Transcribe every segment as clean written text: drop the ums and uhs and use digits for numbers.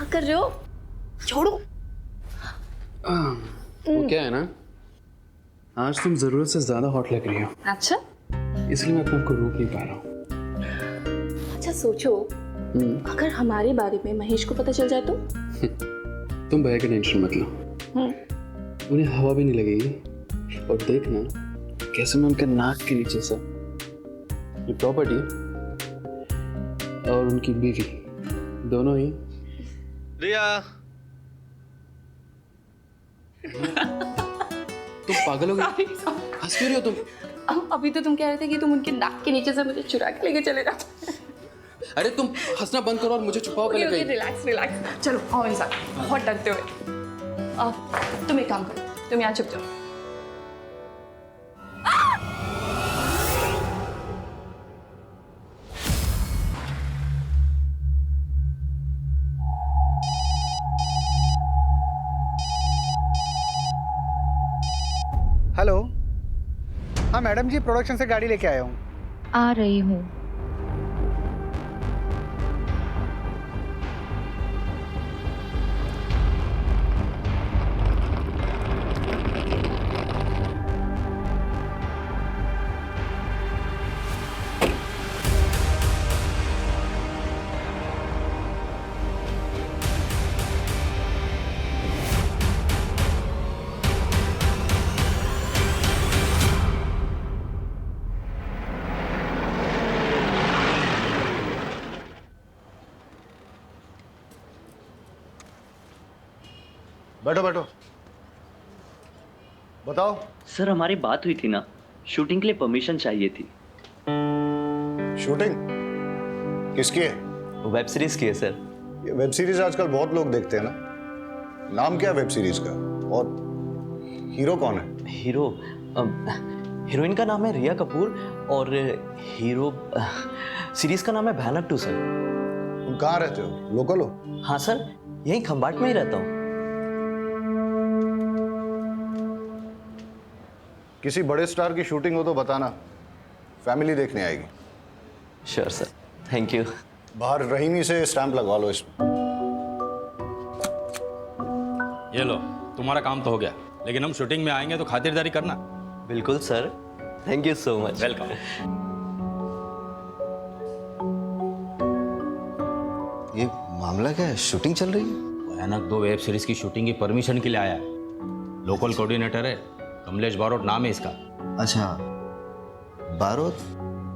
क्या कर रहे हो? छोड़ो। वो क्या है ना, आज तुम जरूरत से ज्यादा हॉट लग रही हो। अच्छा इसलिए मैं अपने आप को रोक नहीं पा रहा हूँ। अच्छा सोचो, अगर हमारे बारे में महेश को पता चल जाए तो? तुम भैया की टेंशन मत लो, उन्हें हवा भी नहीं लगेगी। और देखना कैसे मैं उनके नाक के नीचे से ये प्रॉपर्टी और उनकी बीवी दोनों ही। रिया, तुम पागल हो गई? हंस क्यों रही हो तुम? अभी तो तुम कह रहे थे कि तुम उनके नाक के नीचे से मुझे चुरा के लेके चले जाओ। अरे तुम हंसना बंद करो और मुझे छुपाओ पहले कहीं। रिलैक्स रिलैक्स, चलो आओ इंसान, बहुत डरते हुए। तुम एक काम करो, तुम यहाँ छुप जाओ। हेलो, हाँ मैडम जी, प्रोडक्शन से गाड़ी लेके आया हूँ। आ रही हूँ। बैठो बैठो, बताओ। सर हमारी बात हुई थी ना, शूटिंग के लिए परमिशन चाहिए थी। शूटिंग किसकी है? वेब सीरीज की है सर। ये वेब सीरीज आजकल बहुत लोग देखते हैं ना। नाम क्या है वेब सीरीज का? और हीरो कौन है? हीरोइन का नाम है रिया कपूर और हीरो सीरीज का नाम है भयानक 2 सर। तुम कहाँ रहते हो? लोकल हो? हाँ सर, यहीं खंबाट में ही रहता हूँ। किसी बड़े स्टार की शूटिंग हो तो बताना, फैमिली देखने आएगी। Sure sir, thank you. बाहर रहीमी से स्टैंप लगवा लो इसमें। ये लो, तुम्हारा काम तो हो गया, लेकिन हम शूटिंग में आएंगे तो खातिरदारी करना। बिल्कुल sir, thank you so much. Welcome. ये मामला क्या है? शूटिंग चल रही है? भयानक 2 वेब सीरीज की शूटिंग की परमिशन के लिए आया है। लोकल कोऑर्डिनेटर है, कमलेश बारोट नाम है इसका। अच्छा, बारोट?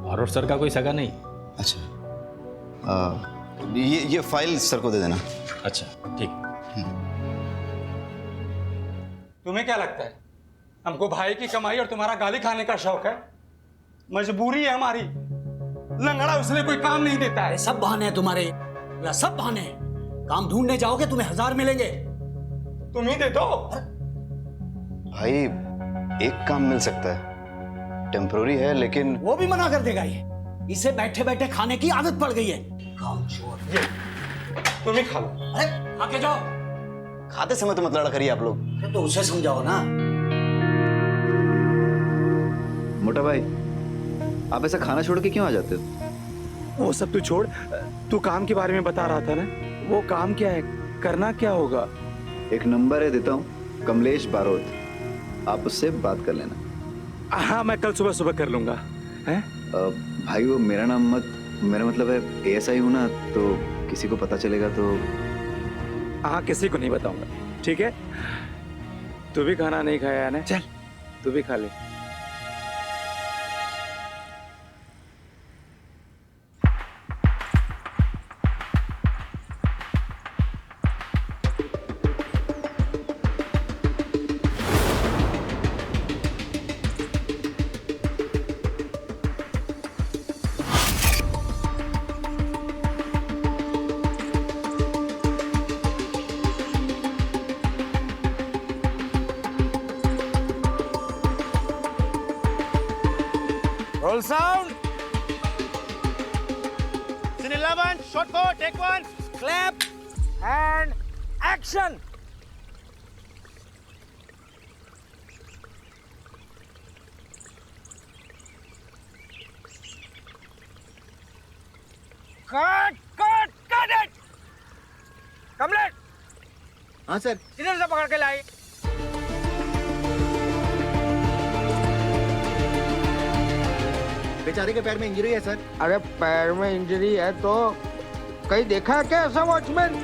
बारोट सर का कोई सगा नहीं। अच्छा, ये फाइल सर को दे देना। अच्छा ठीक। तुम्हें क्या लगता है हमको भाई की कमाई और तुम्हारा गाली खाने का शौक है? मजबूरी है हमारी। लंगड़ा उसने कोई काम नहीं देता है। सब बहाने हैं तुम्हारे, सब बहाने हैं। काम ढूंढने जाओगे तुम्हें 1000 मिलेंगे। तुम ही दे दो। भाई एक काम मिल सकता है, टेम्पोररी है, लेकिन वो भी मना कर देगा। ये इसे बैठे बैठे खाने की आदत पड़ गई है। काम चोर। ये तुम ही खा लो। अरे आके जाओ। खाते समय तो मत लड़ा करिए आप लोग। अरे तो उसे समझाओ ना। मोटा भाई, आप ऐसा खाना छोड़ के क्यों आ जाते हो? वो सब तू छोड़, तू काम के बारे में बता रहा था ना। वो काम क्या है, करना क्या होगा? एक नंबर है, देता हूँ, कमलेश बारोट, आप उससे बात कर लेना। हाँ, मैं कल सुबह सुबह कर लूंगा। हैं? भाई वो मेरा नाम मत, मेरा मतलब है ASI हूँ ना, तो किसी को पता चलेगा तो। हाँ, किसी को नहीं बताऊंगा, ठीक है? तू भी खाना नहीं खाया है ना? चल तू भी खा ले। Roll sound. Scene 11, shot 4, take 1, clap, and action. Cut it. Kamlesh हाँ सर। किधर से पकड़ के लाई? बेचारे के पैर में इंजरी है सर। अरे पैर में इंजरी है तो कहीं देखा है क्या ऐसा वॉचमैन?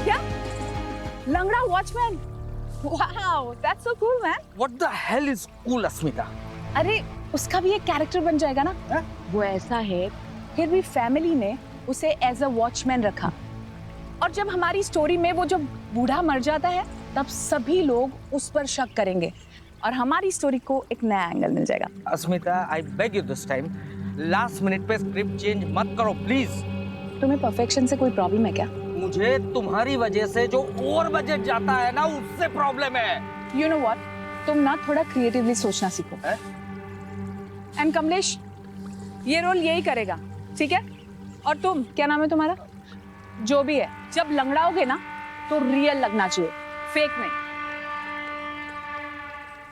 क्या लंगड़ा watchman? Wow that's so cool man. What the hell is cool, अस्मिता? अरे उसका भी एक कैरेक्टर बन जाएगा ना। है? वो ऐसा है, फिर भी फैमिली ने उसे एज अ वॉचमैन रखा, और जब हमारी स्टोरी में वो जब बूढ़ा मर जाता है तब सभी लोग उस पर शक करेंगे और हमारी स्टोरी को एक नया एंगल मिल जाएगा। Asmita, I beg you this time, last minute पे स्क्रिप्ट चेंज मत करो प्लीज। तुम्हें परफेक्शन से कोई प्रॉब्लम है क्या? मुझे तुम्हारी वजह से जो ओवर बजट जाता है ना, उससे प्रॉब्लम है। यू नो व्हाट, तुम ना थोड़ा क्रिएटिवली सोचना सीखो। एंड कमलेश ये रोल यही करेगा, ठीक है? और तुम, क्या नाम है तुम्हारा? जो भी है, जब लंगड़ाओगे ना तो रियल लगना चाहिए, फेक नहीं।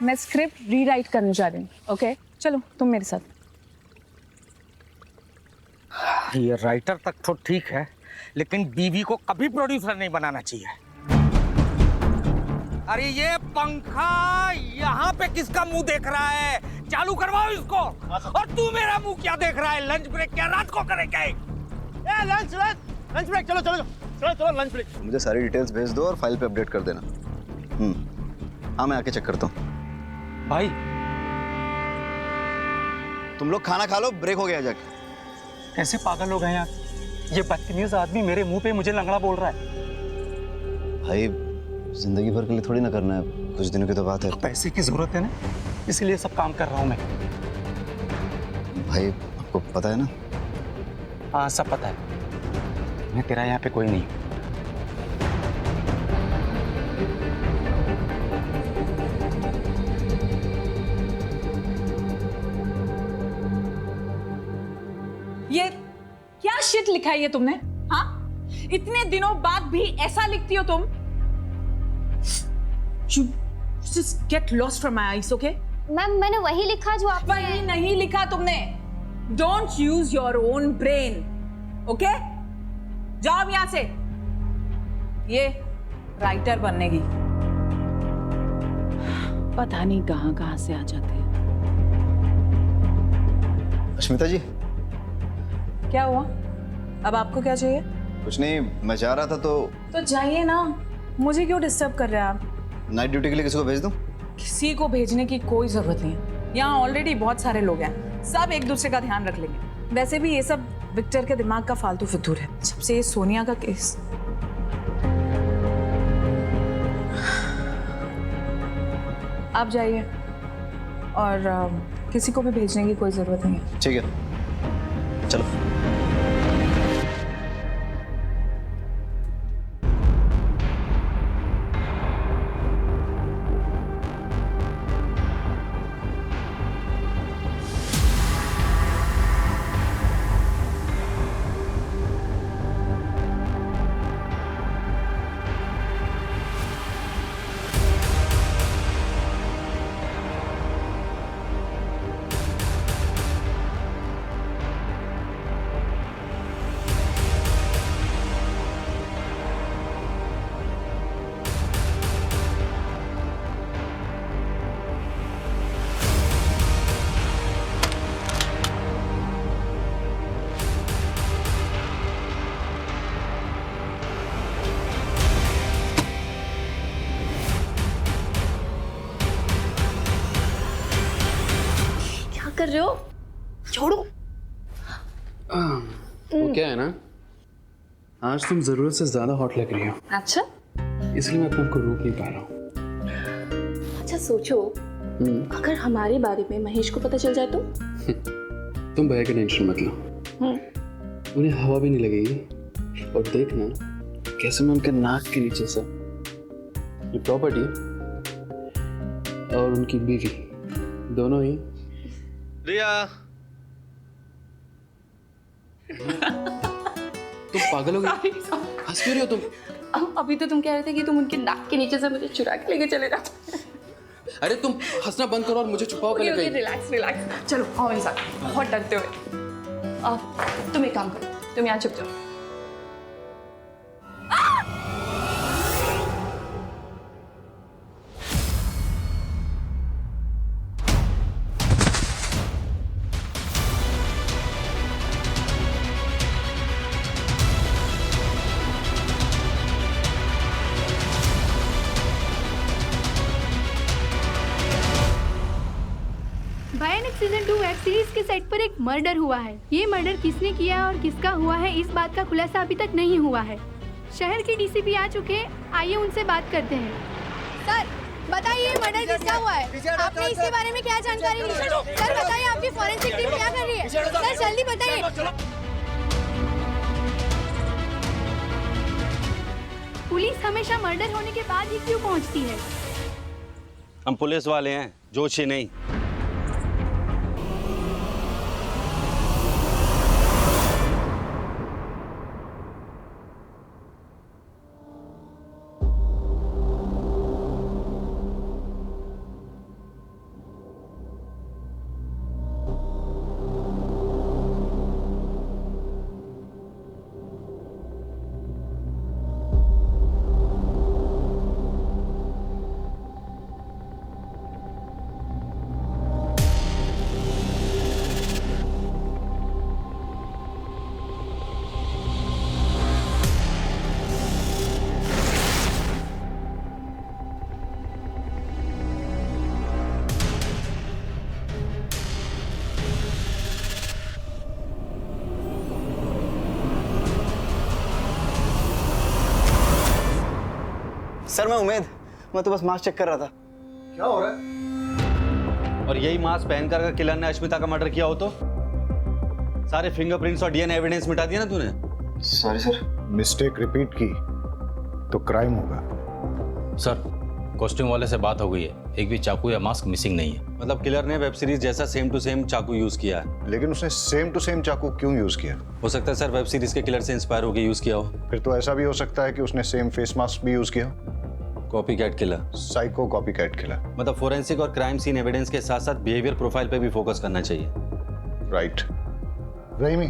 मैं स्क्रिप्ट रीराइट करने जा रही हूँ, ओके? चलो तुम मेरे साथ। ये राइटर तक तो ठीक है, लेकिन बीवी को कभी प्रोड्यूसर नहीं बनाना चाहिए। अरे ये पंखा यहाँ पे किसका मुंह देख रहा है? चालू करवाओ इसको। और तू मेरा मुंह क्या देख रहा है? लंच ब्रेक क्या रात को करेंगे? लंच ब्रेक, चलो चलो चलो चलो लंच ब्रेक। मुझे सारी डिटेल्स भेज दो और फाइल पे अपडेट कर देना। हाँ मैं आके चेक करता हूँ। भाई तुम लोग खाना खा लो, ब्रेक हो गया जाके। कैसे पागल हो गए यार, ये बदतमीज आदमी मेरे मुंह पे मुझे लंगड़ा बोल रहा है। भाई जिंदगी भर के लिए थोड़ी ना करना है, कुछ दिनों की तो बात है। पैसे की जरूरत है ना, इसलिए सब काम कर रहा हूँ मैं। भाई आपको पता है ना? हाँ सब पता है, मैं तेरा यहाँ पे कोई नहीं। ये क्या शिट लिखा है ये तुमने? हाँ, इतने दिनों बाद भी ऐसा लिखती हो तुम? You just get lost from my eyes, okay? Ma'am मैंने वही लिखा जो आप। वही नहीं लिखा तुमने। Don't use your own brain, okay? जाओ अब यहाँ से। ये राइटर बनने की पता नहीं कहाँ से आ जाते हैं। अश्मिता जी। क्या हुआ? अब आपको क्या चाहिए? कुछ नहीं, मैं जा रहा था तो जाइए ना, मुझे क्यों डिस्टर्ब कर रहे हैं आप? नाइट ड्यूटी के लिए किसी को भेज दूं? किसी को भेजने की कोई जरूरत नहीं है, यहाँ ऑलरेडी बहुत सारे लोग हैं, सब एक दूसरे का ध्यान रख लेंगे। वैसे भी ये सब विक्टर के दिमाग का फालतू फितूर है, जब से ये सोनिया का केस। आप जाइए, और किसी को भी भेजने की कोई जरूरत नहीं है। ठीक है चलो। कर रहे हो? छोड़ो। वो क्या है ना, आज तुम जरूरत से ज्यादा हॉट लग रही हो। अच्छा, इसलिए मैं अपने आप को रोक नहीं पा रहा हूँ। अच्छा सोचो, अगर हमारे बारे में महेश को पता चल जाए तो? तुम भैया की टेंशन मत लो, उन्हें हवा भी नहीं लगेगी। और देखना कैसे मैं उनके नाक के नीचे से ये प्रॉपर्टी और उनकी बीवी दोनों ही। रिया, तुम पागल हो गई? हंस क्यों रही हो तुम? अभी तो तुम कह रहे थे कि तुम उनके नाक के नीचे से मुझे चुरा के लेके चले जाओ। अरे तुम हंसना बंद करो और मुझे छुपाओ पहले कहीं। रिलैक्स रिलैक्स, चलो आओ मेरे साथ। बहुत डरते हुए। तुम एक काम करो, तुम यहाँ चुप जाओ। भयानक सीजन 2 वेब सीरीज के सेट पर एक मर्डर हुआ है। ये मर्डर किसने किया और किसका हुआ है, इस बात का खुलासा अभी तक नहीं हुआ है। शहर के डीसीपी आ चुके हैं, आइए उनसे बात करते हैं। सर बताइए मर्डर किसका हुआ है? आपने इसके बारे में क्या जानकारी ली? सर बताइए आपकी फॉरेंसिक टीम क्या कर रही है? सर जल्दी बताइए। पुलिस हमेशा मर्डर होने के बाद ही क्यों पहुंचती है? हम पुलिस वाले हैं, जोशी नहीं। सर मैं तो बस मास्क चेक कर रहा था। क्या हो रहा है? और यही मास्क पहनकर अगर किलर ने अश्मिता का मर्डर किया हो तो सारे फिंगरप्रिंट्स और डीएनए एविडेंस मिटा दिया ना तूने। Sorry sir. मिस्टेक रिपीट की तो क्राइम होगा। सर कॉस्ट्यूम वाले से बात हो गई है, एक भी चाकू या मास्क मिसिंग नहीं है। मतलब किलर ने वेब सीरीज जैसा सेम टू सेम चाकू यूज किया है। लेकिन उसने सेम टू सेम चाकू क्यों यूज किया? हो सकता है सर वेब सीरीज के किलर से इंस्पायर होकर यूज किया हो। फिर तो ऐसा भी हो सकता है कि उसने सेम फेस मास्क भी यूज किया। Copy cat killer, psycho copy cat killer. मतलब फोरेंसिक और क्राइम सीन एविडेंस के साथ साथ बिहेवियर प्रोफाइल पे भी फोकस करना चाहिए। राइट। रहीमी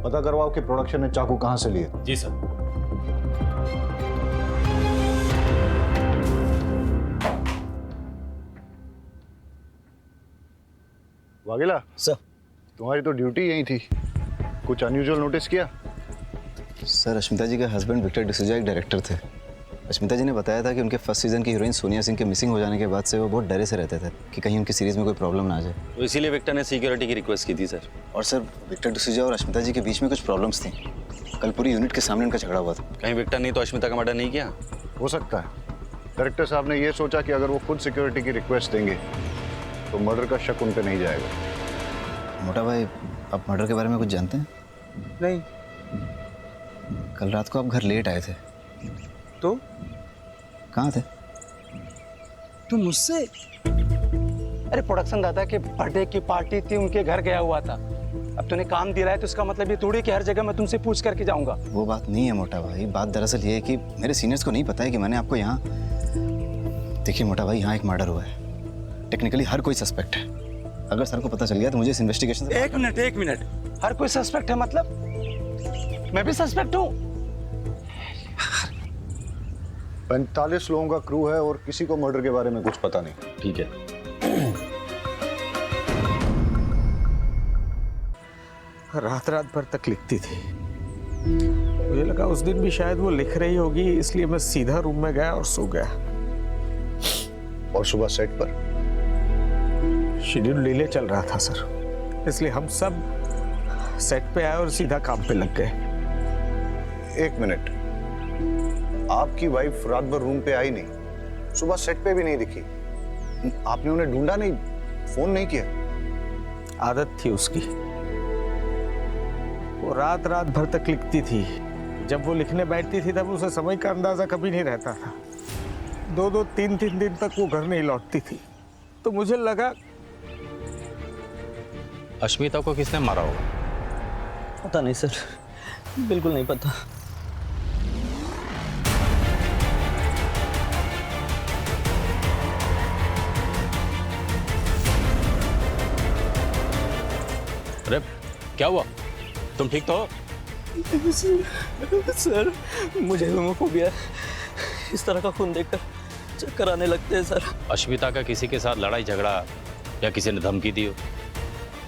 पता करवाओ कि प्रोडक्शन ने चाकू कहां से लिए। जी सर। वागेला सर। तुम्हारी तो ड्यूटी यही थी, कुछ अनयूजुअल नोटिस किया? सर अश्मिता जी के हस्बैंड विक्टर डिसूजा एक डायरेक्टर थे। अश्मिता जी ने बताया था कि उनके फर्स्ट सीजन की हीरोइन सोनिया सिंह के मिसिंग हो जाने के बाद से वो बहुत डरे से रहते थे कि कहीं उनकी सीरीज में कोई प्रॉब्लम ना आ जाए। तो इसीलिए विक्टर ने सिक्योरिटी की रिक्वेस्ट की थी सर। और सर विक्टर डिसूजा और अश्मिता जी के बीच में कुछ प्रॉब्लम्स थी। कल पूरी यूनिट के सामने उनका झगड़ा हुआ था। कहीं विक्टर नहीं तो अश्मिता का मर्डर नहीं किया? हो सकता है। डायरेक्टर साहब ने ये सोचा कि अगर वो खुद सिक्योरिटी की रिक्वेस्ट देंगे तो मर्डर का शक उन पे नहीं जाएगा। मोटा भाई आप मर्डर के बारे में कुछ जानते हैं? नहीं। कल रात को आप घर लेट आए थे। तो कहाँ थे? तुम मुझसे? अरे प्रोडक्शन दादा के बर्थडे की पार्टी थी, उनके घर गया हुआ था। अब तूने काम दिया है तो इसका मतलब ये थोड़ी कि हर जगह मैं तुमसे पूछ करके जाऊंगा। वो बात नहीं है मोटा भाई, बात दरअसल ये है कि मेरे सीनियर्स को नहीं पता है कि मैंने आपको यहाँ। देखिए मोटा भाई, यहाँ एक मर्डर हुआ है। टेक्निकली हर कोई सस्पेक्ट है। अगर सर को पता चल गया तो मुझे इस इन्वेस्टिगेशन से। एक मिनट, हर कोई सस्पेक्ट है मतलब? मैं भी सस्पेक्ट हूँ? 45 लोगों का क्रू है और किसी को मर्डर के बारे में कुछ पता नहीं। ठीक है। रात भर तक लिखती थी। मुझे लगा उस दिन भी शायद वो लिख रही होगी, इसलिए मैं सीधा रूम में गया और सो गया। और सुबह सेट पर शेड्यूल डिले चल रहा था सर, इसलिए हम सब सेट पे आए और सीधा काम पे लग गए। एक मिनट, आपकी वाइफ रात भर रूम पे आई नहीं, सुबह सेट पे भी नहीं दिखी, आपने उन्हें ढूंढा नहीं, फोन नहीं किया? आदत थी उसकी, वो रात भर तक लिखती थी। जब वो लिखने बैठती थी तब उसे समय का अंदाजा कभी नहीं रहता था। 2-2, 3-3 दिन तक वो घर नहीं लौटती थी। तो मुझे लगा अश्मिता को किसने मारा होगा? पता नहीं सर, बिल्कुल नहीं पता। अरे क्या हुआ? तुम ठीक तो हो? सर मुझे होमोफोबिया है। इस तरह का खून देखकर चक्कर आने लगते हैं सर। अश्मिता का किसी के साथ लड़ाई झगड़ा या किसी ने धमकी दी हो?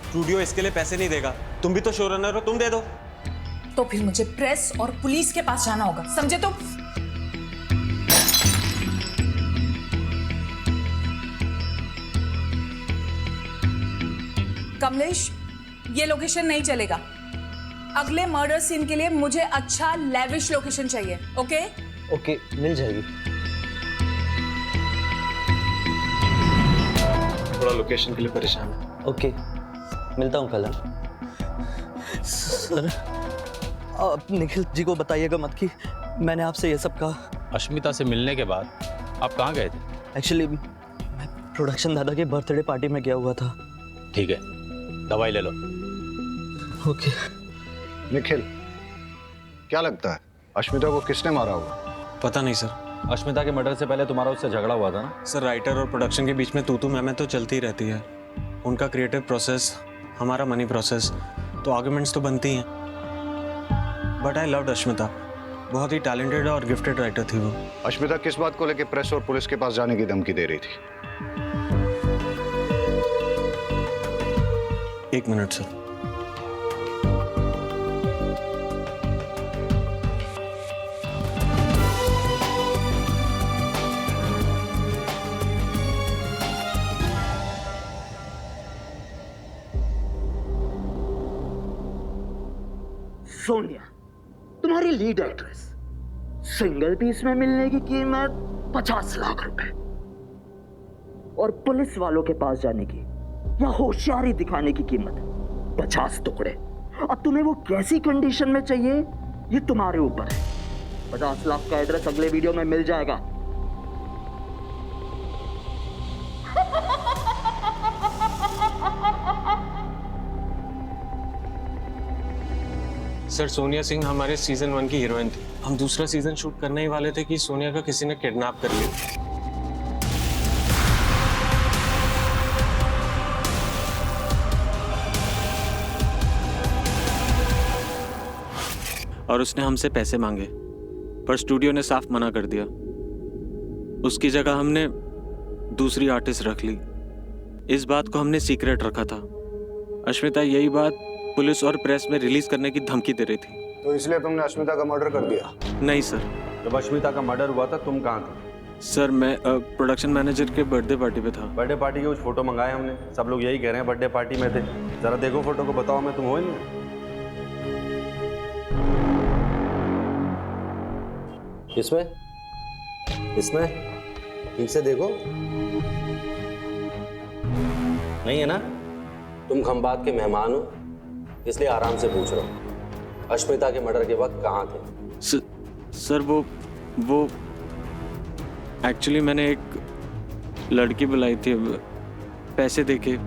स्टूडियो इसके लिए पैसे नहीं देगा। तुम भी तो शो रनर हो, तुम दे दो। तो फिर मुझे प्रेस और पुलिस के पास जाना होगा, समझे तुम? कमलेश, ये लोकेशन नहीं चलेगा। अगले मर्डर सीन के लिए मुझे अच्छा लेविश लोकेशन चाहिए। ओके? ओके, मिल जाएगी। थोड़ा लोकेशन के लिए परेशान है। ओके, मिलता हूँ कल। सर आप निखिल जी को बताइएगा मत कि मैंने आपसे ये सब कहा। अश्मिता से मिलने के बाद आप कहाँ गए थे? एक्चुअली मैं प्रोडक्शन दादा के बर्थडे पार्टी में गया हुआ था। ठीक है, दवाई ले लो। ओके। निखिल, क्या लगता है अश्मिता को किसने मारा होगा? पता नहीं सर। अश्मिता के मर्डर से पहले तुम्हारा उससे झगड़ा हुआ था ना? सर राइटर और प्रोडक्शन के बीच में तू मैं तो चलती ही रहती है। उनका क्रिएटिव प्रोसेस, हमारा मनी प्रोसेस, तो आर्गुमेंट्स तो बनती हैं। But I loved Ashmita. बहुत ही टैलेंटेड और गिफ्टेड राइटर थी वो। अश्मिता किस बात को लेकर प्रेस और पुलिस के पास जाने की धमकी दे रही थी? 1 मिनट सर। सोनिया, तुम्हारी लीड एक्ट्रेस, सिंगल पीस में मिलने की कीमत 50 लाख रुपए और पुलिस वालों के पास जाने की या होशियारी दिखाने की कीमत 50 टुकड़े। अब तुम्हें वो कैसी कंडीशन में चाहिए ये तुम्हारे ऊपर है। 50 लाख का एड्रेस अगले वीडियो में मिल जाएगा। सर सोनिया सिंह हमारे सीजन 1 की हीरोइन थी। हम दूसरा सीजन शूट करने ही वाले थे कि सोनिया का किसी ने किडनैप कर लिया। और उसने हमसे पैसे मांगे, पर स्टूडियो ने साफ मना कर दिया। उसकी जगह हमने दूसरी आर्टिस्ट रख ली। इस बात को हमने सीक्रेट रखा था। अश्मिता यही बात पुलिस और प्रेस में रिलीज करने की धमकी दे रही थी। तो इसलिए तुमने अश्मिता का मर्डर कर दिया? नहीं सर। जब अश्मिता का मर्डर हुआ था तुम कहाँ थे? सर मैं प्रोडक्शन मैनेजर के बर्थडे पार्टी पे था। बर्थडे पार्टी के कुछ फोटो मंगाए हमने, सब लोग यही कह रहे हैं बर्थडे पार्टी में थे। जरा देखो फोटो को, बताओ मैं तुम हो नहीं? इसमें इसमें ठीक से देखो, नहीं है ना? तुम खंबात के मेहमान हो, इसलिए आराम से पूछ रहा हूँ। अश्मिता के मर्डर के वक्त कहाँ थे? सर वो एक्चुअली मैंने एक लड़की बुलाई थी पैसे देके।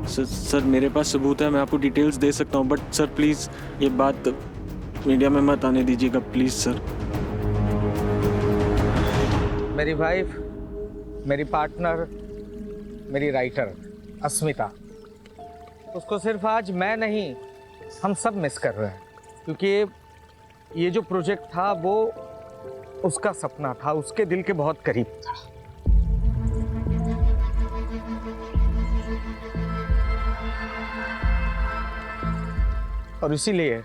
सर मेरे पास सबूत है, मैं आपको डिटेल्स दे सकता हूँ, बट सर प्लीज़ ये बात मीडिया में मत आने दीजिएगा प्लीज़ सर। मेरी वाइफ, मेरी पार्टनर, मेरी राइटर अस्मिता, उसको सिर्फ आज मैं नहीं हम सब मिस कर रहे हैं, क्योंकि ये जो प्रोजेक्ट था वो उसका सपना था, उसके दिल के बहुत करीब था। और इसीलिए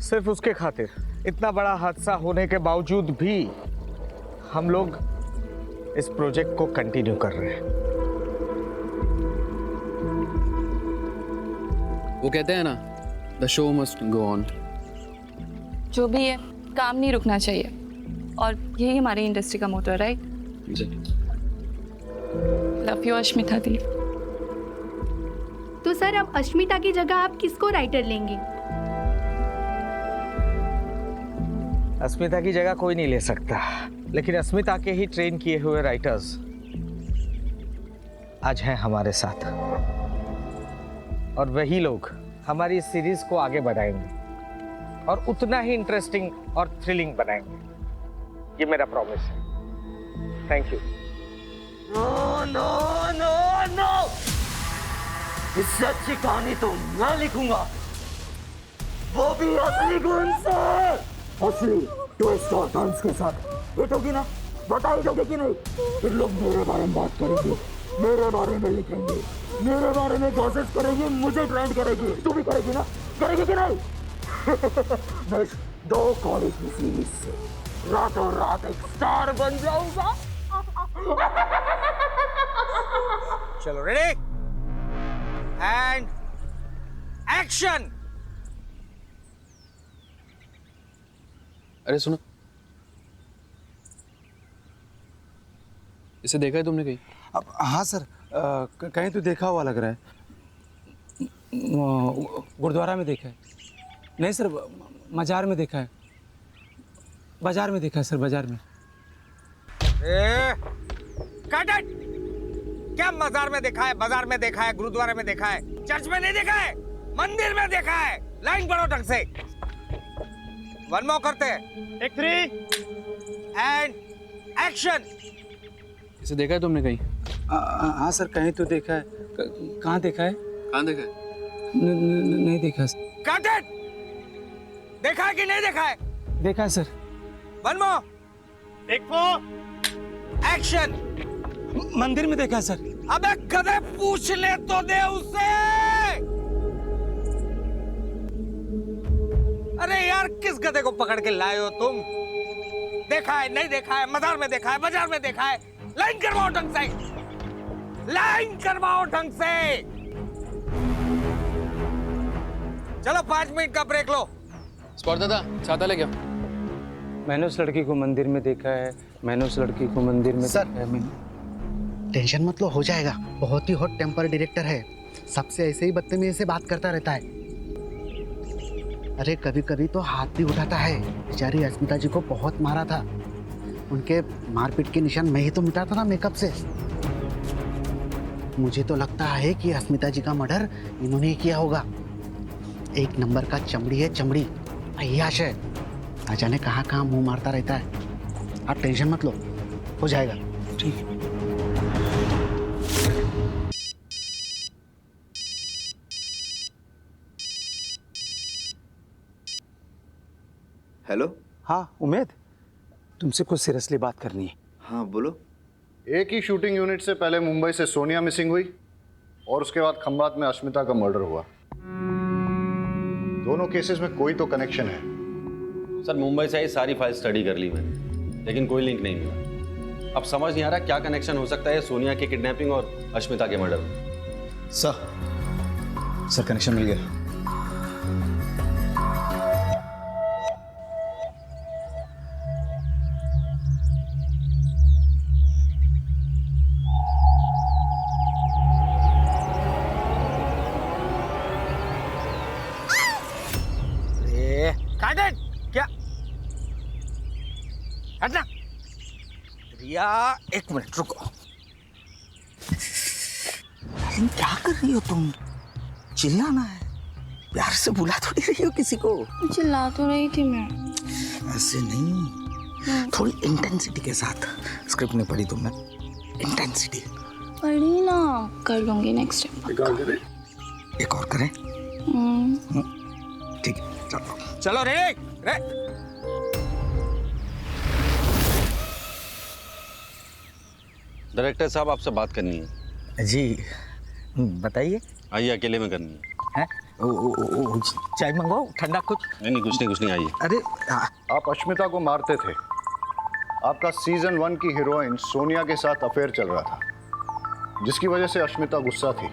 सिर्फ उसके खातिर इतना बड़ा हादसा होने के बावजूद भी हम लोग इस प्रोजेक्ट को कंटिन्यू कर रहे हैं। वो कहते हैं ना, the show must go on. जो भी है, काम नहीं रुकना चाहिए, और यही हमारी इंडस्ट्री का मोटो है, राइट? लव यू अश्मिता दी। तो सर अब अश्मिता की जगह आप किसको राइटर लेंगे? अस्मिता की जगह कोई नहीं ले सकता, लेकिन अस्मिता के ही ट्रेन किए हुए राइटर्स आज हैं हमारे साथ, और वही लोग हमारी इस सीरीज को आगे बढ़ाएंगे और उतना ही इंटरेस्टिंग और थ्रिलिंग बनाएंगे। ये मेरा प्रॉमिस है। Thank you. No no no no, इससे अच्छी कहानी तो मैं लिखूंगा। शादी असली गुण से, असली ट्विस्ट और डांस के साथ हिट होगी ना, बताई दोगे कि नहीं? फिर लोग मेरे बारे में बात करेंगे, मेरे बारे में लिखेंगे, मेरे बारे में गॉसिप करेंगे, मुझे ट्रेंड करेगी। तू भी करेगी ना, करेगी कि नहीं? मैं 2 कॉलेज की सीरीज से रातों रात एक स्टार बन जाऊंगा। चलो रेडी एंड एक्शन। अरे सुनो, इसे देखा है तुमने कहीं? अब हाँ सर, कहीं तो देखा हुआ लग रहा है। गुरुद्वारा में देखा है। नहीं सर, मजार में देखा है। बाजार में देखा है सर, बाजार में। Cut it! क्या मजार में देखा है, बाजार में देखा है, गुरुद्वारे में देखा है, चर्च में नहीं देखा है, मंदिर में देखा है। लाइन पढ़ो ढंग से। वन मोर करते हैं। Take 3 and action. इसे देखा है तुमने कहीं? हाँ सर, कहीं तो देखा है। कहाँ देखा है? कहाँ देखा है? नहीं देखा। Cut it! देखा है कि नहीं देखा है? देखा है sir. One more. Take 4 action. मंदिर में देखा है सर। अबे गधे, पूछ ले तो दे उससे। अरे यार, किस गधे को पकड़ के लाए हो तुम? देखा है, नहीं देखा है, मजार में देखा है, बाजार में देखा है। लाइन करवाओ ढंग से, लाइन करवाओ ढंग से। चलो 5 मिनट का ब्रेक लो। स्पॉट दादा, छाता ले क्या? मैंने उस लड़की को मंदिर में देखा है। मैंने उस लड़की को मंदिर में सर, देखा है। टेंशन मत लो, हो जाएगा। बहुत ही हॉट टेम्पर डायरेक्टर है, सबसे ऐसे ही बदतमीजी से बात करता रहता है। अरे कभी कभी तो हाथ भी उठाता है। बेचारी अस्मिता जी को बहुत मारा था, उनके मारपीट के निशान मैं ही तो मिटाता था मेकअप से। मुझे तो लगता है कि अस्मिता जी का मर्डर इन्होंने ही किया होगा। 1 नंबर का चमड़ी है, चमड़ी अय्याश है, ना जाने कहाँ कहाँ मुंह मारता रहता है। आप टेंशन मत लो, हो जाएगा। ठीक है। हेलो। हाँ उमेद, तुमसे कुछ सीरियसली बात करनी है। हाँ बोलो। एक ही शूटिंग यूनिट से पहले मुंबई से सोनिया मिसिंग हुई और उसके बाद खंबात में अस्मिता का मर्डर हुआ। दोनों केसेस में कोई तो कनेक्शन है। सर, मुंबई से आई सारी फाइल स्टडी कर ली मैंने, लेकिन कोई लिंक नहीं मिला। अब समझ नहीं आ रहा क्या कनेक्शन हो सकता है सोनिया की किडनैपिंग और अश्मिता के मर्डर में। सर कनेक्शन मिल गया। क्या हटना। रिया, 1 मिनट रुको। क्या कर रही हो तुम? चिल्लाना है, प्यार से बुला थोड़ी रही हो किसी को। चिल्ला तो रही थी मैं। ऐसे नहीं, थोड़ी इंटेंसिटी के साथ। स्क्रिप्ट नहीं पढ़ी तुमने? इंटेंसिटी पढ़ी ना, कर लूंगी नेक्स्ट टाइम। एक और करें? ठीक है, चलो चलो रेडी रे। डायरेक्टर साहब, आपसे बात करनी है। जी बताइए। आइए, अकेले में करनी है। चाय मंगवाओ, ठंडा कुछ? नहीं, कुछ नहीं, आइए। अरे आप अश्मिता को मारते थे। आपका सीजन 1 की हीरोइन सोनिया के साथ अफेयर चल रहा था, जिसकी वजह से अश्मिता गुस्सा थी।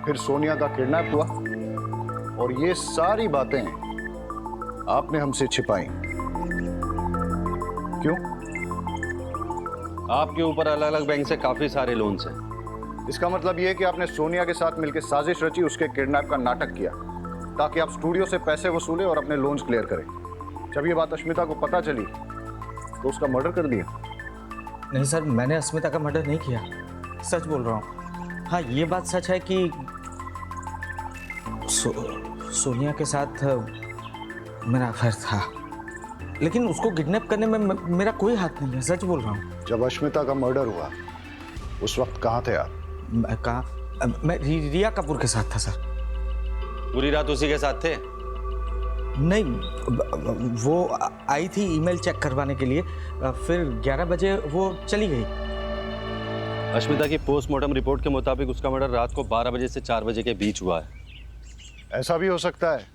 फिर सोनिया का किडनैप हुआ और ये सारी बातें आपने हमसे छिपाई। क्यों? आपके ऊपर अलग अलग बैंक से काफी सारे लोन्स हैं। इसका मतलब ये है कि आपने सोनिया के साथ मिलकर साजिश रची, उसके किडनैप का नाटक किया ताकि आप स्टूडियो से पैसे वसूले और अपने लोन्स क्लियर करें। जब ये बात अश्मिता को पता चली तो उसका मर्डर कर दिया। नहीं सर, मैंने अस्मिता का मर्डर नहीं किया, सच बोल रहा हूँ। हाँ ये बात सच है कि सोनिया के साथ मेरा अफेयर था, लेकिन उसको किडनैप करने में मेरा कोई हाथ नहीं है, सच बोल रहा हूँ। जब अश्मिता का मर्डर हुआ उस वक्त कहाँ थे आप? मैं रिया कपूर के साथ था सर। पूरी रात उसी के साथ थे? नहीं, वो आई थी ईमेल चेक करवाने के लिए, फिर 11 बजे वो चली गई। अश्मिता की पोस्टमार्टम रिपोर्ट के मुताबिक उसका मर्डर रात को 12 बजे से 4 बजे के बीच हुआ है। ऐसा भी हो सकता है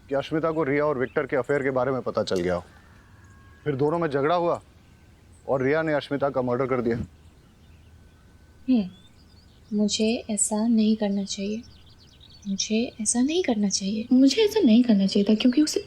कि अश्मिता को रिया और विक्टर के अफेयर के बारे में पता चल गया हो, फिर दोनों में झगड़ा हुआ और रिया ने अश्मिता का मर्डर कर दिया। मुझे ऐसा नहीं करना चाहिए, मुझे ऐसा नहीं करना चाहिए। मुझे ऐसा नहीं करना चाहिए था क्योंकि उसे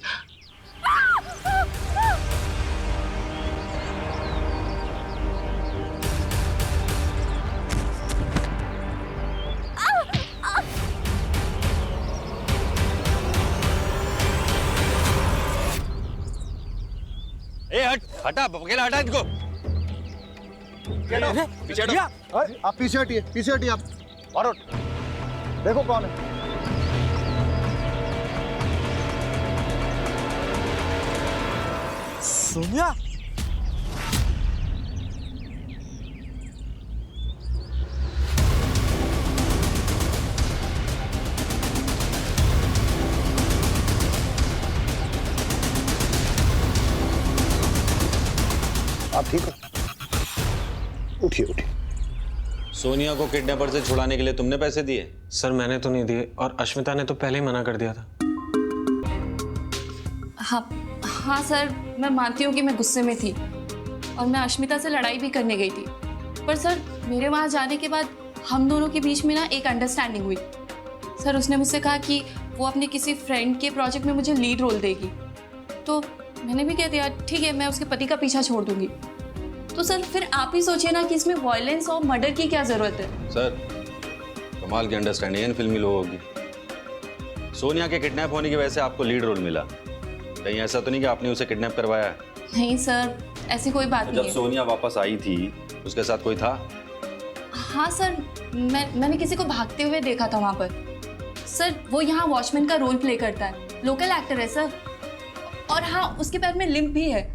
हटा अकेला हटा इनको। पीछे हटो। अरे आप पीछे हटिए आप। और देखो कौन है। सोनिया, आप ठीक हो? उठिए। सोनिया को किडनैपर से छुड़ाने के लिए तुमने पैसे दिए? सर मैंने तो नहीं दिए, और अश्मिता ने तो पहले ही मना कर दिया था। हाँ सर, मैं मानती हूँ कि मैं गुस्से में थी और मैं अश्मिता से लड़ाई भी करने गई थी, पर सर मेरे वहाँ जाने के बाद हम दोनों के बीच में ना एक अंडरस्टैंडिंग हुई। सर उसने मुझसे कहा कि वो अपने किसी फ्रेंड के प्रोजेक्ट में मुझे लीड रोल देगी, तो मैंने भी कह दिया ठीक है, मैं उसके पति का पीछा छोड़ दूंगी। तो सर फिर आप ही सोचिए ना कि इसमें वायलेंस और मर्डर की क्या जरूरत है। सर कमाल की अंडरस्टैंडिंग है इन फिल्मी लोगों की। सोनिया के किडनैप होने की वजह से आपको लीड रोल मिला, कहीं ऐसा तो नहीं कि आपने उसे किडनैप करवाया है? नहीं सर, ऐसी कोई बात नहीं जब है। सोनिया वापस आई थी उसके साथ कोई था? हाँ सर, मैंने किसी को भागते हुए देखा था वहाँ पर। सर वो यहाँ वॉचमैन का रोल प्ले करता है, लोकल एक्टर है सर, और हाँ उसके पैर में लिम्प भी है।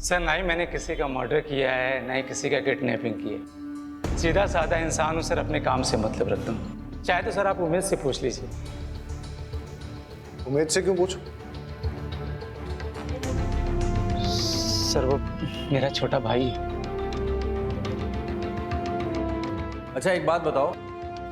सर ना ही मैंने किसी का मर्डर किया है, ना ही किसी का किडनैपिंग की है। सीधा साधा इंसान हूँ सर, अपने काम से मतलब रखता हूँ। चाहे तो सर आप उमेद से पूछ लीजिए। उमेद से क्यों पूछो? सर वो मेरा छोटा भाई है। अच्छा एक बात बताओ,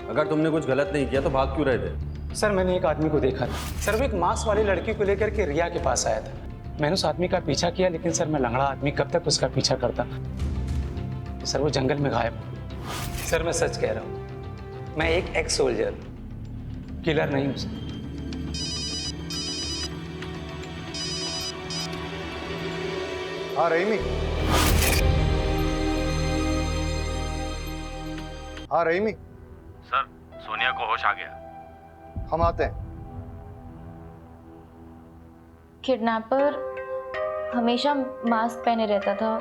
अगर तुमने कुछ गलत नहीं किया तो भाग क्यों रहे थे? सर मैंने एक आदमी को देखा था सर, वो एक मांस वाली लड़की को लेकर के रिया के पास आया था। मैंने उस आदमी का पीछा किया, लेकिन सर मैं लंगड़ा आदमी कब तक उसका पीछा करता। सर वो जंगल में गायब हो। सर मैं सच कह रहा हूँ, मैं एक एक्स सोल्जर, किलर नहीं हूँ सर। हाँ रहीमी। हाँ रहीमी। सर सोनिया को होश आ गया। हम आते हैं। किडनैपर हमेशा मास्क पहने रहता था,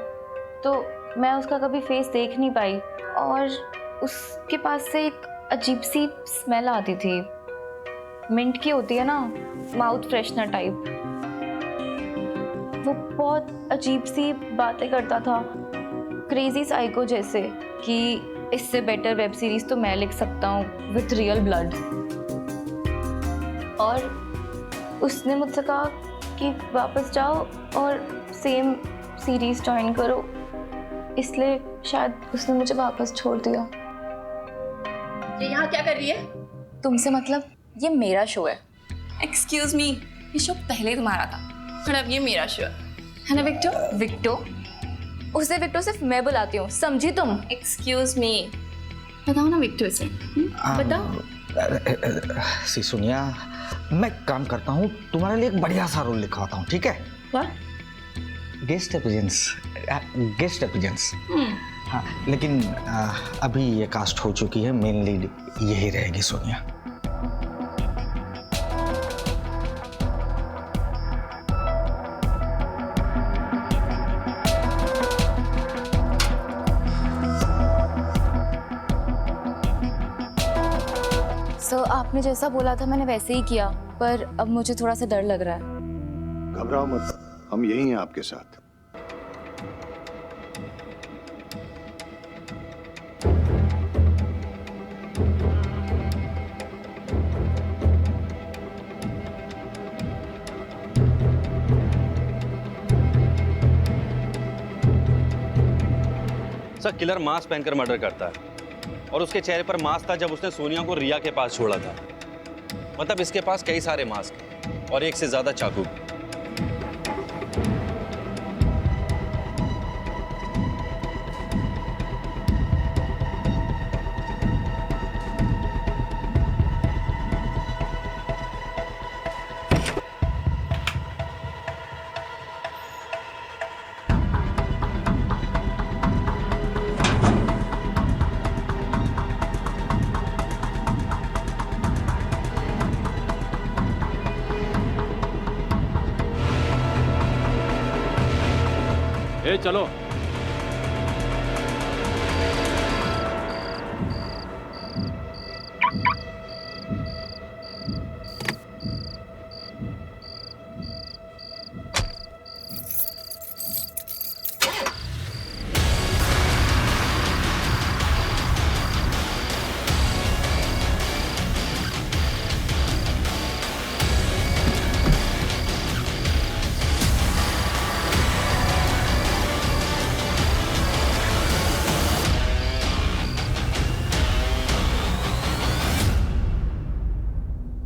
तो मैं उसका कभी फेस देख नहीं पाई, और उसके पास से एक अजीब सी स्मेल आती थी, मिंट की होती है ना, माउथ फ्रेशनर टाइप। वो बहुत अजीब सी बातें करता था, क्रेजी साइको जैसे, कि इससे बेटर वेब सीरीज तो मैं लिख सकता हूँ विथ रियल ब्लड। और उसने मुझसे कहा कि वापस जाओ और सेम सीरीज ज्वाइन करो, इसलिए शायद उसने मुझे वापस छोड़ दिया। ये यहाँ क्या कर रही है? तुमसे मतलब? ये मेरा शो है। एक्सक्यूज मी, ये शो पहले तुम्हारा था और अब ये मेरा शो है ना विक्टो? विक्टो? उसे विक्टो सिर्फ मैं बुलाती हूँ, समझी तुम? एक्सक्यूज मी, बताओ ना विक्टो से, बताओ। सी सोनिया, मैं काम करता हूँ, तुम्हारे लिए एक बढ़िया सा रोल लिखवाता हूँ, ठीक है? Guest appearance. हाँ, लेकिन अभी ये कास्ट हो चुकी है, मेन लीड यही रहेगी सोनिया। आपने जैसा बोला था मैंने वैसे ही किया, पर अब मुझे थोड़ा सा डर लग रहा है। घबराओ मत, हम यही हैं आपके साथ। सर किलर मास्क पहनकर मर्डर करता है और उसके चेहरे पर मास्क था जब उसने सोनिया को रिया के पास छोड़ा था। मतलब इसके पास कई सारे मास्क हैं और एक से ज्यादा चाकू। ए चलो।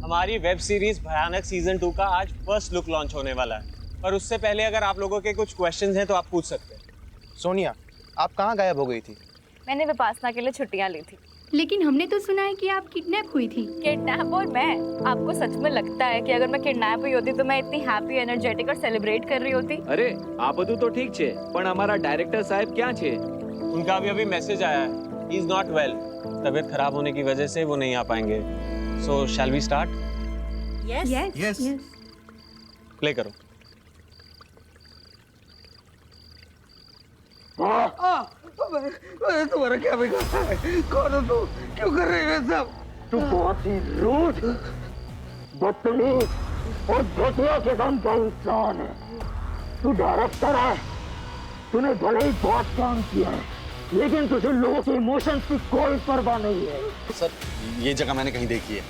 हमारी वेब सीरीज भयानक सीजन 2 का आज फर्स्ट लुक लॉन्च होने वाला है, पर उससे पहले अगर आप लोगों के कुछ क्वेश्चंस हैं तो आप पूछ सकते हैं। सोनिया, आप कहाँ गायब हो गई थी? मैंने विपासना के लिए छुट्टियां ली थी। लेकिन हमने तो सुना है कि आप किडनैप हुई थी। किडनैप? और मैं? आपको सच में लगता है कि अगर मैं किडनैप हुई होती तो मैं इतनी हैप्पी, एनर्जेटिक और सेलिब्रेट कर रही होती? अरे आप બધું तो ठीक छे, पण हमारा डायरेक्टर साहब क्या छे? उनका अभी मैसेज आया है, ही इज नॉट वेल। तबीयत खराब होने की वजह से वो नहीं आ पाएंगे। So shall we start? Yes yes yes. Play करो। तुम्हारा क्या बिगाड़ा है? कौन हो तू? क्यों कर रही है सब? तू बहुत ही रूड, बदतमीज और घटिया किस्म का इंसान है। तू डायरेक्टर है, तूने भले ही बहुत काम किया है, लेकिन तुझे लोगों के इमोशंस की कोई परवाह नहीं है। सर ये जगह मैंने कहीं देखी है।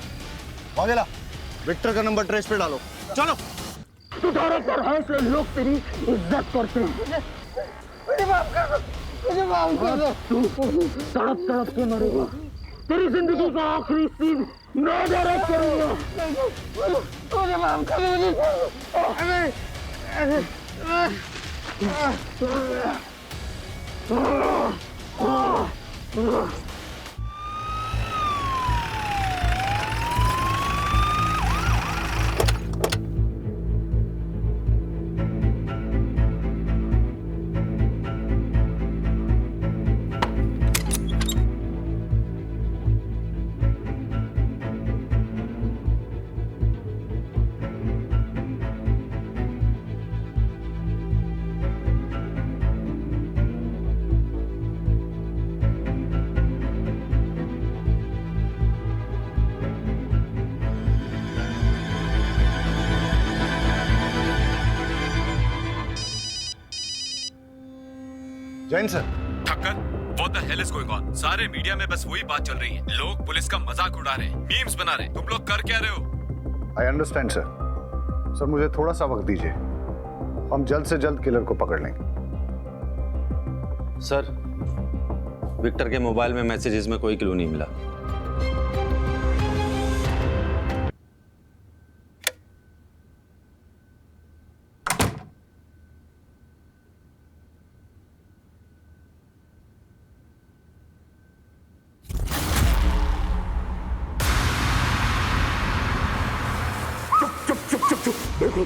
वागेला, विक्टर का नंबर ट्रेस पे डालो। चलो। तू डायरेक्टर है इसलिए लोग तेरी इज्जत करते हैं। मुझे माफ कर दो, मुझे माफ कर दो। तू तड़प तड़प के मरेगा। तेरी जिंदगी का आखिरी सीन मैं डायरेक्ट करूंगा। मुझे माफ कर दो। Jain sir. Thakkar, what the hell is going on? सारे मीडिया में बस वही बात चल रही है। लोग पुलिस का मजाक उड़ा रहे हैं, मीम्स बना रहे हैं। तुम लोग कर क्या रहे हो? I understand sir. सर मुझे थोड़ा सा वक्त दीजिए, हम जल्द से जल्द किलर को पकड़ लेंगे। सर विक्टर के मोबाइल में मैसेजेस में कोई क्लू नहीं मिला। देखो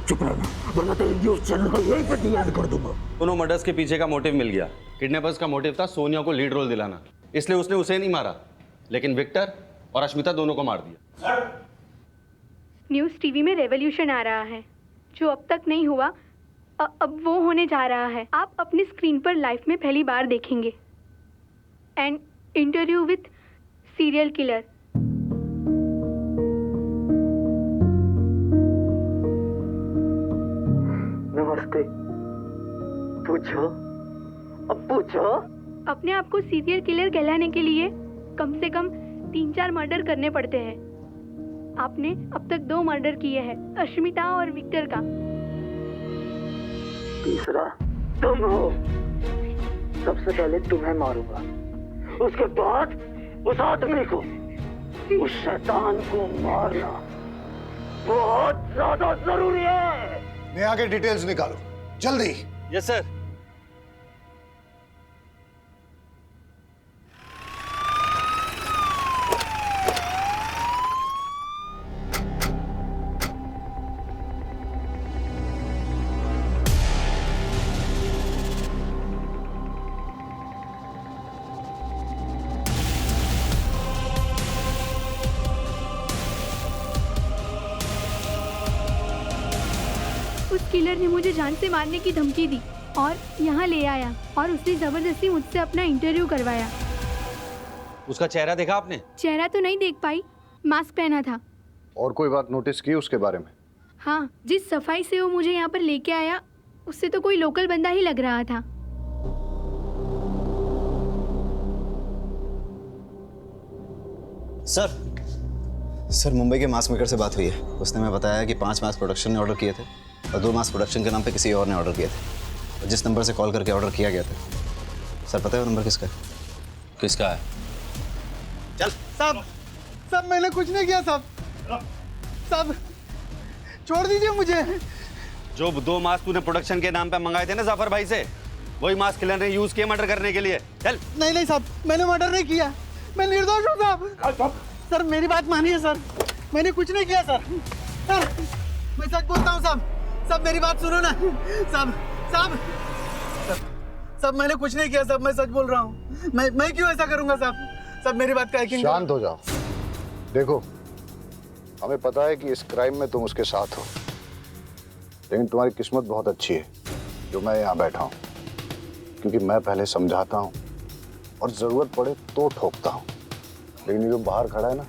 चुप रहना, वरना तेरी न्यूज़ चैनल यहीं पे डिलीट कर दूंगा। दोनों मर्डर्स के पीछे का मोटिव मिल गया। किडनैपर्स का मोटिव था सोनिया को लीड रोल दिलाना, इसलिए उसने उसे नहीं मारा, लेकिन विक्टर और अश्मिता दोनों को मार दिया। न्यूज़ टीवी में रेवोल्यूशन आ रहा है, जो अब तक नहीं हुआ अब वो होने जा रहा है। आप अपनी स्क्रीन पर लाइफ में पहली बार देखेंगे। An interview with serial killer. नमस्ते। पूछो, अब पूछो। अपने आप को सीरियल किलर कहलाने के लिए कम से कम 3-4 मर्डर करने पड़ते हैं। आपने अब तक 2 मर्डर किए हैं, अश्मिता और विक्टर का। तीसरा तुम हो। सबसे पहले तुम्हें मारूंगा, उसके बाद उस आदमी को, उस शैतान को मारना बहुत ज्यादा जरूरी है। नेहा के डिटेल्स निकालो जल्दी। Yes sir. उस किलर ने मुझे जान से मारने की धमकी दी और यहाँ ले आया और उसने जबरदस्ती मुझसे अपना इंटरव्यू करवाया। उसका चेहरा देखा आपने? चेहरा तो नहीं देख पाई, मास्क पहना था। और कोई बात नोटिस की उसके बारे में? हाँ, जिस सफाई से वो मुझे यहाँ पर लेके आया उससे तो कोई लोकल बंदा ही लग रहा था। सर मुंबई के मास मेकर से बात हुई है। उसने हमें बताया कि 5 मास प्रोडक्शन ने ऑर्डर किए थे और 2 मास प्रोडक्शन के नाम पे किसी और ने ऑर्डर किए थे। और जिस नंबर से कॉल करके ऑर्डर किया गया था, सर पता है वो नंबर किसका है? किसका है? चल साहब मैंने कुछ नहीं किया साहब। साहब छोड़ दीजिए मुझे। जो 2 मास्क तूने प्रोडक्शन के नाम पे मंगाए थे ना जाफर भाई से, वही मास्क किलर ने यूज किए मर्डर करने के लिए। चल। नहीं साहब, मैंने मर्डर नहीं किया, मैं निर्दोष हूँ साहब। सर मेरी बात मानिए सर, मैंने कुछ नहीं किया सर। सर मैं सच बोलता हूँ साहब। साहब मेरी बात सुनो ना साहब। साहब साहब मैंने कुछ नहीं किया साहब, मैं सच बोल रहा हूँ। मैं क्यों ऐसा करूँगा साहब? साहब मेरी बात का यकीन करो। शांत हो जाओ। देखो हमें पता है कि इस क्राइम में तुम उसके साथ हो, लेकिन तुम्हारी किस्मत बहुत अच्छी है जो मैं यहाँ बैठा हूँ, क्योंकि मैं पहले समझाता हूँ और जरूरत पड़े तो ठोकता हूँ। लेकिन ये जो बाहर खड़ा है ना,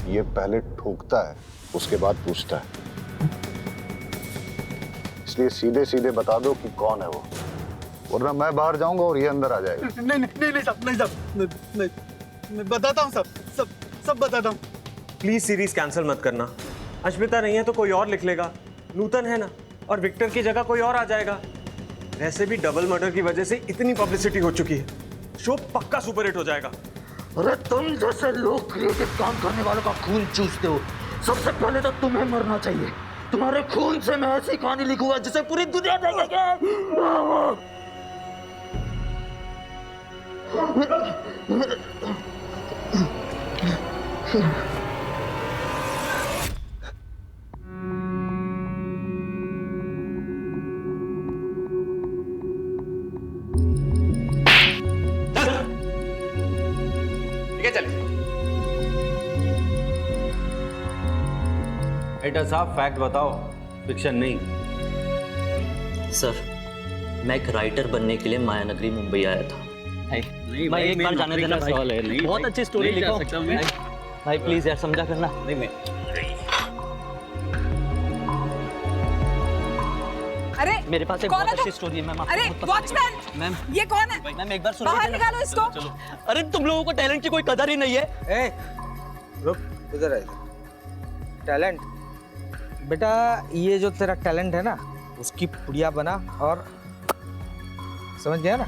ये पहले ठोकता है उसके बाद पूछता है। इसलिए सीधे सीधे बता दो कि कौन है वो, वरना मैं बाहर जाऊंगा और ये अंदर आ जाएगा। नहीं साहब, नहीं मैं बताता हूँ सब बताता हूँ। प्लीज सीरीज कैंसिल मत करना। अश्मिता नहीं है तो कोई और लिख लेगा, नूतन है ना, और विक्टर की जगह कोई और आ जाएगा। वैसे भी डबल मर्डर की वजह से इतनी पब्लिसिटी हो चुकी है, शो पक्का सुपरहिट हो जाएगा। अरे तुम जैसे लोग क्रिएटिव काम करने वालों का खून चूसते हो, सबसे पहले तो तुम्हें मरना चाहिए। तुम्हारे खून से मैं ऐसी कहानी लिखूंगा जिसे पूरी दुनिया देखेगी। एडिटर साहब फैक्ट बताओ, फिक्शन नहीं। सर मैं एक राइटर बनने के लिए मायानगरी मुंबई आया था। मैं एक बार जाने देना भाई, बहुत अच्छी स्टोरी लिखो भाई, प्लीज यार समझा करना। नहीं मैं अरे मेरे पास एक बहुत अच्छी स्टोरी है मैम। अरे वॉचमैन मैम, ये कौन है? मैम एक बार सुनो, बाहर निकालो इसको। अरे तुम लोगों को टैलेंट की कोई कदर ही नहीं है। ए, रुक इधर आ। टैलेंट बेटा, ये जो तेरा टैलेंट है ना, उसकी पुड़िया बना और समझ गया ना?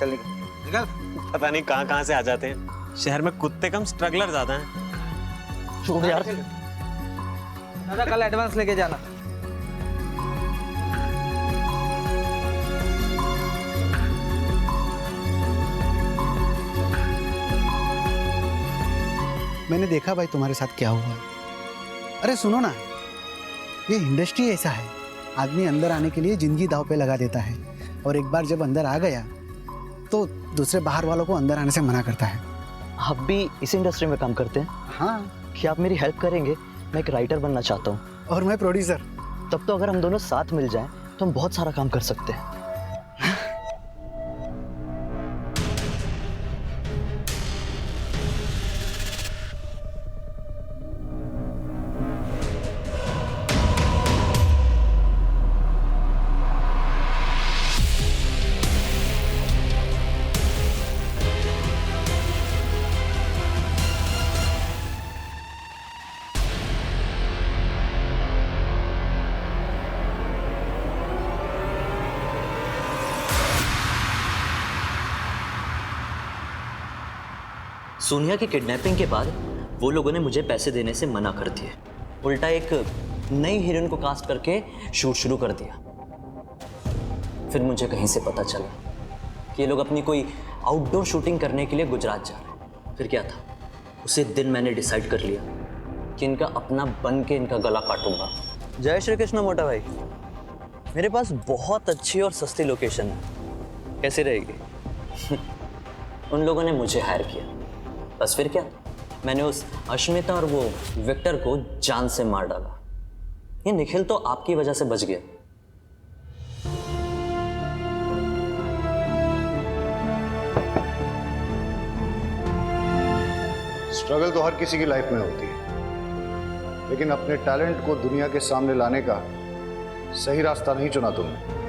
चल निकल। पता नहीं कहाँ से आ जाते हैं। शहर में कुत्ते कम स्ट्रगलर ज्यादा हैं। छोड़ यार। दादा कल एडवांस लेके जाना। मैंने देखा भाई तुम्हारे साथ क्या हुआ। अरे सुनो ना, ये इंडस्ट्री ऐसा है, आदमी अंदर आने के लिए जिंदगी दांव पे लगा देता है, और एक बार जब अंदर आ गया तो दूसरे बाहर वालों को अंदर आने से मना करता है। आप भी इस इंडस्ट्री में काम करते हैं? हाँ। क्या आप मेरी हेल्प करेंगे? मैं एक राइटर बनना चाहता हूँ। और मैं प्रोड्यूसर। तब तो अगर हम दोनों साथ मिल जाएं तो हम बहुत सारा काम कर सकते हैं। सोनिया की किडनैपिंग के बाद वो लोगों ने मुझे पैसे देने से मना कर दिए, उल्टा एक नई हीरोइन को कास्ट करके शूट शुरू कर दिया। फिर मुझे कहीं से पता चला कि ये लोग अपनी कोई आउटडोर शूटिंग करने के लिए गुजरात जा रहे हैं। फिर क्या था, उसी दिन मैंने डिसाइड कर लिया कि इनका अपना बन के इनका गला काटूंगा। जय श्री कृष्ण मोटा भाई, मेरे पास बहुत अच्छी और सस्ती लोकेशन है, कैसी रहेगी? उन लोगों ने मुझे हायर किया, बस फिर क्या, मैंने उस अश्मिता और वो विक्टर को जान से मार डाला। ये निखिल तो आपकी वजह से बच गया। स्ट्रगल तो हर किसी की लाइफ में होती है, लेकिन अपने टैलेंट को दुनिया के सामने लाने का सही रास्ता नहीं चुना तुमने।